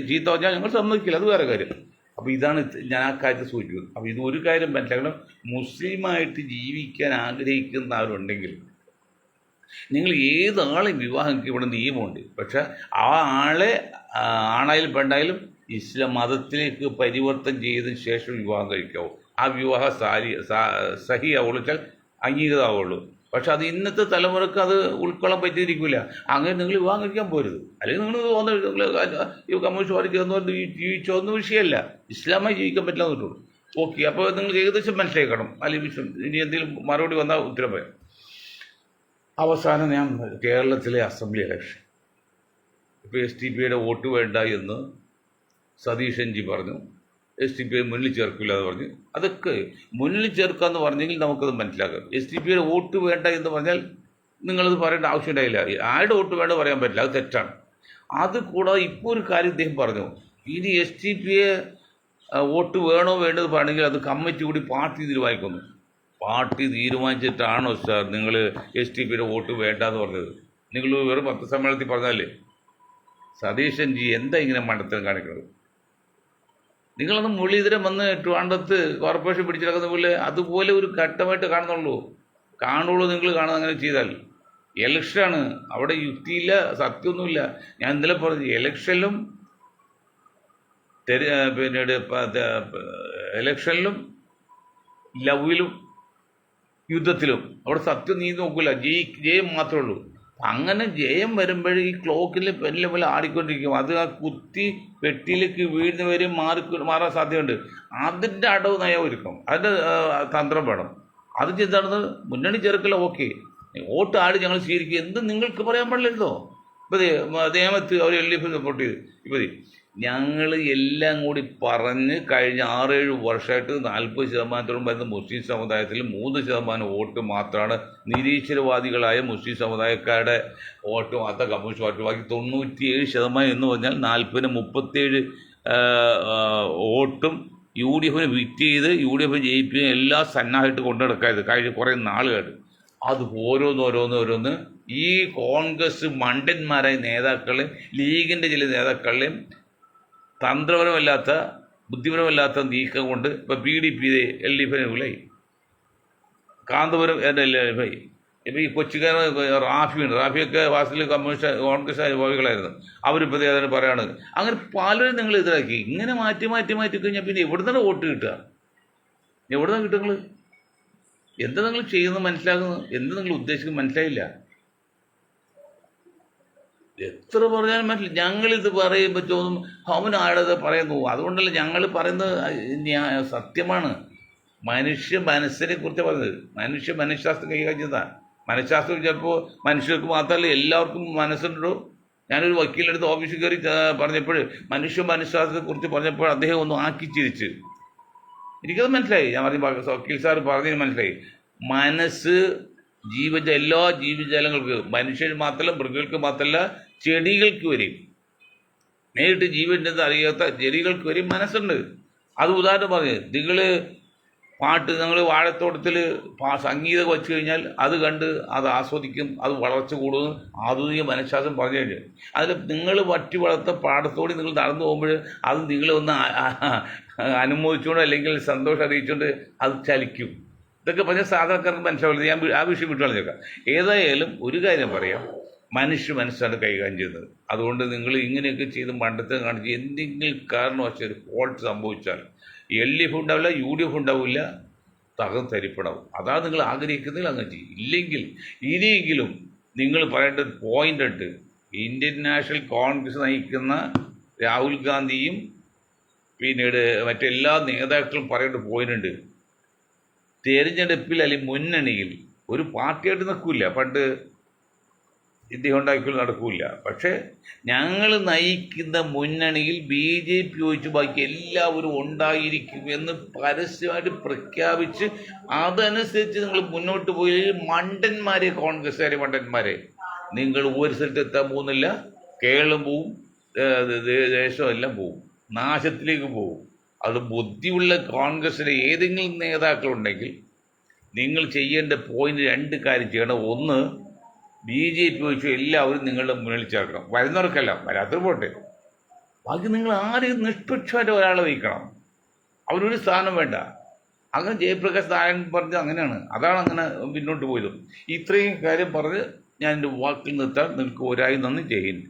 Speaker 1: ചീത്ത പറഞ്ഞാൽ ഞങ്ങൾ സമ്മതിക്കില്ല, അത് വേറെ കാര്യം. അപ്പോൾ ഇതാണ് ഞാൻ ആ കാര്യത്തിൽ സൂചിപ്പിക്കുന്നത്. അപ്പോൾ ഇതൊരു കാര്യം മനസ്സിലാക്കണം, മുസ്ലിമായിട്ട് ജീവിക്കാൻ ആഗ്രഹിക്കുന്നവരുണ്ടെങ്കിൽ നിങ്ങൾ ഏതാളെയും വിവാഹം ഇവിടെ നിയമമുണ്ട്. പക്ഷെ ആ ആളെ ആണായാലും പെണ്ണായാലും ഇസ്ലാം മതത്തിലേക്ക് പരിവർത്തനം ചെയ്തതിന് ശേഷം വിവാഹം കഴിക്കാവൂ. ആ വിവാഹം സഹിയാവുള്ളൂ, വെച്ചാൽ അംഗീകൃതമാവുള്ളൂ. പക്ഷെ അത് ഇന്നത്തെ തലമുറക്ക് അത് ഉൾക്കൊള്ളാൻ പറ്റിയിരിക്കില്ല. അങ്ങനെ നിങ്ങൾ വിവാഹം കഴിക്കാൻ പോരുത്. അല്ലെങ്കിൽ നിങ്ങൾ തോന്നുന്നു കമ്മ്യൂണിസ്റ്റ് പാർട്ടി ചേർന്ന് ജീവിച്ചോന്ന വിഷയമല്ല, ഇസ്ലാമായി ജീവിക്കാൻ പറ്റില്ല എന്നിട്ടുള്ളൂ. ഓക്കെ, അപ്പോൾ നിങ്ങൾ ഏകദേശം മനസ്സിലാക്കണം അല്ലെങ്കിൽ ഇനി എന്തെങ്കിലും മറുപടി വന്നാൽ ഉത്തരം പറയാം. അവസാനം ഞാൻ കേരളത്തിലെ അസംബ്ലി ഇലക്ഷൻ, ഇപ്പോൾ SDP വോട്ട് വേണ്ട എന്ന് സതീശൻജി പറഞ്ഞു, SDP മുന്നിൽ ചേർക്കില്ല എന്ന് പറഞ്ഞു. അതൊക്കെ മുന്നിൽ ചേർക്കുക എന്ന് പറഞ്ഞെങ്കിൽ നമുക്കത് മനസ്സിലാക്കാം. SDP വോട്ട് വേണ്ട എന്ന് പറഞ്ഞാൽ നിങ്ങളത് പറയേണ്ട ആവശ്യമുണ്ടായില്ല. ആരുടെ വോട്ട് വേണ്ട പറയാൻ പറ്റില്ല, അത് തെറ്റാണ്. അത് കൂടാതെ ഇപ്പോൾ ഒരു കാര്യം ഇദ്ദേഹം പറഞ്ഞു, ഇനി SDP വോട്ട് വേണോ വേണ്ടത് പറയണമെങ്കിൽ അത് കമ്മിറ്റി കൂടി പാർട്ടി തീരുമാനിക്കുന്നു. പാർട്ടി തീരുമാനിച്ചിട്ടാണോ സാർ നിങ്ങൾ SDP വോട്ട് വേണ്ട എന്ന് പറഞ്ഞത്? നിങ്ങൾ വെറും പത്രസമ്മേളനത്തിൽ പറഞ്ഞാലേ. സതീശൻജി എന്താ ഇങ്ങനെ മണ്ടത്തരം കാണിക്കുന്നത്? നിങ്ങളൊന്ന് മുരളീധരൻ വന്ന് ട്രിവാൻഡ്രത്ത് കോർപ്പറേഷൻ പിടിച്ചിടക്കുന്ന പോലെ അതുപോലെ ഒരു ഘട്ടമായിട്ട് കാണുന്നുള്ളൂ നിങ്ങൾ കാണുന്നത്. അങ്ങനെ ചെയ്താൽ ഇലക്ഷനാണ്, അവിടെ യുക്തിയില്ല, സത്യമൊന്നുമില്ല. ഞാൻ ഇന്നലെ പറഞ്ഞു, ഇലക്ഷനിലും പിന്നീട് ഇലക്ഷനിലും ലവിലും യുദ്ധത്തിലും അവിടെ സത്യം നീ നോക്കില്ല, ജയം മാത്രമേ ഉള്ളൂ. അങ്ങനെ ജയം വരുമ്പോഴേ ഈ ക്ലോക്കിൽ പെന്നിലെ പോലെ ആടിക്കൊണ്ടിരിക്കും. അത് ആ കുത്തി പെട്ടിയിലേക്ക് വീഴുന്നവരെ മാറാൻ സാധ്യതയുണ്ട്. അതിൻ്റെ അടവ് നയം ഒരുക്കും, അതിൻ്റെ തന്ത്രം വേണം. അത് ചെയ്താണ് മുന്നണി ചേർക്കല. ഓക്കെ, വോട്ട് ആട് ഞങ്ങൾ സ്വീകരിക്കുക എന്ത് നിങ്ങൾക്ക് പറയാൻ പാടില്ലല്ലോ. ഇപ്പോൾ നേമത്ത് അവർ LDF സപ്പോർട്ട് ചെയ്ത്, ഇപ്പോൾ ഞങ്ങൾ എല്ലാം കൂടി പറഞ്ഞ് കഴിഞ്ഞ 6-7 വർഷമായിട്ട് 40% വരുന്ന മുസ്ലിം സമുദായത്തിൽ 3% വോട്ട് മാത്രമാണ് നിരീശ്വരവാദികളായ മുസ്ലിം സമുദായക്കാരുടെ വോട്ട് മാത്രം കമ്മ്യൂണിസ്റ്റ് പാർട്ടി. ബാക്കി 97% എന്ന് പറഞ്ഞാൽ 40-ന് 37 വോട്ടും UDF വിറ്റ് ചെയ്ത് UDF ജയിപ്പിക്കുകയും എല്ലാം സന്നായിട്ട് കൊണ്ടു നടക്കായത് കഴിഞ്ഞ കുറേ നാളുകായിട്ട്. അത് ഓരോന്ന് ഈ കോൺഗ്രസ് മണ്ടന്മാരായ നേതാക്കളെയും ലീഗിൻ്റെ ചില നേതാക്കളെയും തന്ത്രപരമല്ലാത്ത ബുദ്ധിപരമല്ലാത്ത നീക്കം കൊണ്ട് ഇപ്പോൾ PDP LDF വിലായി, കാന്തപുരം LDF. ഇപ്പോൾ ഈ കൊച്ചുകാരൻ റാഫിയൊക്കെ വാസ്തവത്തിൽ കമ്മ്യൂണിസ്റ്റ് കോൺഗ്രസ് അനുഭാവികളായിരുന്നു. അവരിപ്പോൾ അതിന് പറയാണ്. അങ്ങനെ പലരും നിങ്ങൾ എതിരാക്കി. ഇങ്ങനെ മാറ്റി കഴിഞ്ഞാൽ പിന്നെ എവിടെ നിന്നാണ് വോട്ട് കിട്ടുക? എവിടെ നിന്നാണ് കിട്ടുക? എന്താ നിങ്ങൾ ചെയ്യുന്നത് മനസ്സിലാക്കുന്നത്? എന്ത് നിങ്ങൾ ഉദ്ദേശിക്കുന്നത് മനസ്സിലായില്ല. എത്ര പറഞ്ഞാലും മനസ്സിലായി. ഞങ്ങളിത് പറയുമ്പോൾ തോന്നും അവൻ ആടത് പറയുന്നു. അതുകൊണ്ടല്ല ഞങ്ങൾ പറയുന്നത് സത്യമാണ്. മനസ്സിനെ കുറിച്ച് പറഞ്ഞത്. മനഃശാസ്ത്രം കൈകാര്യം ചെയ്തതാണ്. മനഃശാസ്ത്രം ചിലപ്പോൾ മനുഷ്യർക്ക് മാത്രമല്ല എല്ലാവർക്കും മനസ്സുണ്ടോ. ഞാനൊരു വക്കീലെടുത്ത് ഓഫീസിൽ കയറി പറഞ്ഞപ്പോൾ മനഃശാസ്ത്രത്തെക്കുറിച്ച് പറഞ്ഞപ്പോൾ അദ്ദേഹം ഒന്ന് ആക്കി ചിരിച്ച്. എനിക്കത് മനസ്സിലായി. ഞാൻ പറഞ്ഞ വക്കീൽ സാർ പറഞ്ഞതിന് മനസ്സിലായി. മനസ്സ് എല്ലാ ജീവജാലങ്ങൾക്ക്, മനുഷ്യർ മാത്രമല്ല, മൃഗങ്ങൾക്ക് മാത്രമല്ല, ചെടികൾക്ക് വരെയും, നേരിട്ട് ജീവൻ്റെ അറിയാത്ത ചെടികൾക്ക് വരെയും മനസ്സുണ്ട്. അത് ഉദാഹരണം പറഞ്ഞു, നിങ്ങൾ വാഴത്തോട്ടത്തിൽ സംഗീതം വച്ചു കഴിഞ്ഞാൽ അത് കണ്ട് അത് ആസ്വദിക്കും, അത് വളർച്ച കൂടുന്നു. ആധുനിക മനഃശാസ്ത്രം പറഞ്ഞു കഴിഞ്ഞാൽ അതിൽ നിങ്ങൾ വറ്റി വളർത്ത പാടത്തോടെ നിങ്ങൾ നടന്നു പോകുമ്പോൾ അത് നിങ്ങളൊന്ന് അനുമോദിച്ചുകൊണ്ട് അല്ലെങ്കിൽ സന്തോഷം അറിയിച്ചുകൊണ്ട് അത് ചലിക്കും. ഇതൊക്കെ പറഞ്ഞാൽ സാധാരണക്കാർക്ക് മനസ്സിലാവില്ല. ഞാൻ ആ വിഷയം വിട്ടു കളഞ്ഞേക്കാം. ഏതായാലും ഒരു കാര്യം പറയാം, മനസ്സാണ് കൈകാര്യം ചെയ്യുന്നത്. അതുകൊണ്ട് നിങ്ങൾ ഇങ്ങനെയൊക്കെ ചെയ്ത് മണ്ടത്തെ കാണിച്ച് എന്തെങ്കിലും കാരണവശാൽ ഒരു ഫോൾട്ട് സംഭവിച്ചാൽ LDF ഉണ്ടാവില്ല, UDF ഉണ്ടാവില്ല, തരിപ്പടാവും. അതാണ് നിങ്ങൾ ആഗ്രഹിക്കുന്നതിൽ അങ്ങനെ ചെയ്യും. ഇല്ലെങ്കിൽ ഇനിയെങ്കിലും നിങ്ങൾ പറയേണ്ട ഒരു പോയിന്റ് ഉണ്ട്. ഇന്ത്യൻ നാഷണൽ കോൺഗ്രസ് നയിക്കുന്ന രാഹുൽ ഗാന്ധിയും പിന്നീട് മറ്റെല്ലാ നേതാക്കളും പറയേണ്ട പോയിന്റ് ഉണ്ട്. തിരഞ്ഞെടുപ്പിൽ അല്ലെങ്കിൽ മുന്നണിയിൽ ഒരു പാർട്ടിയായിട്ട് നിൽക്കില്ല. പണ്ട് ഇന്ത്യ ഉണ്ടാക്കിയാൽ നടക്കില്ല. പക്ഷേ ഞങ്ങൾ നയിക്കുന്ന മുന്നണിയിൽ BJP ഒഴിച്ച് ബാക്കി എല്ലാവരും ഉണ്ടായിരിക്കും എന്ന് പരസ്യമായിട്ട് പ്രഖ്യാപിച്ച് അതനുസരിച്ച് നിങ്ങൾ മുന്നോട്ട് പോയി കോൺഗ്രസ്സുകാരെ മണ്ടന്മാരെ നിങ്ങൾ ഒരു സ്ഥലത്ത് എത്താൻ പോകുന്നില്ല. കേരളം പോവും, ദേശമെല്ലാം പോവും, നാശത്തിലേക്ക് പോവും. അത് ബുദ്ധിയുള്ള കോൺഗ്രസ്സിലെ ഏതെങ്കിലും നേതാക്കളുണ്ടെങ്കിൽ നിങ്ങൾ ചെയ്യേണ്ട പോയിന്റ് 2 കാര്യം ചെയ്യണം. ഒന്ന്, BJP വെച്ച് എല്ലാവരും നിങ്ങളുടെ മുന്നിൽ ചേർക്കണം. വരുന്നവർക്കെല്ലാം, വരാത്തവർ പോട്ടെ. ബാക്കി നിങ്ങൾ ആരെയും നിഷ്പക്ഷമായിട്ട് ഒരാളെ വയ്ക്കണം. അവരൊരു സ്ഥാനം വേണ്ട. അങ്ങനെ ജയപ്രകാശ് നാരായണൻ പറഞ്ഞത് അങ്ങനെയാണ്. അതാണ് അങ്ങനെ പിന്നോട്ട് പോയത്. ഇത്രയും കാര്യം പറഞ്ഞ് ഞാൻ എൻ്റെ വാക്കിൽ നിർത്താൻ നിങ്ങൾക്ക് ഒരായി നന്ദി. ജയ് ഹിന്ദ്.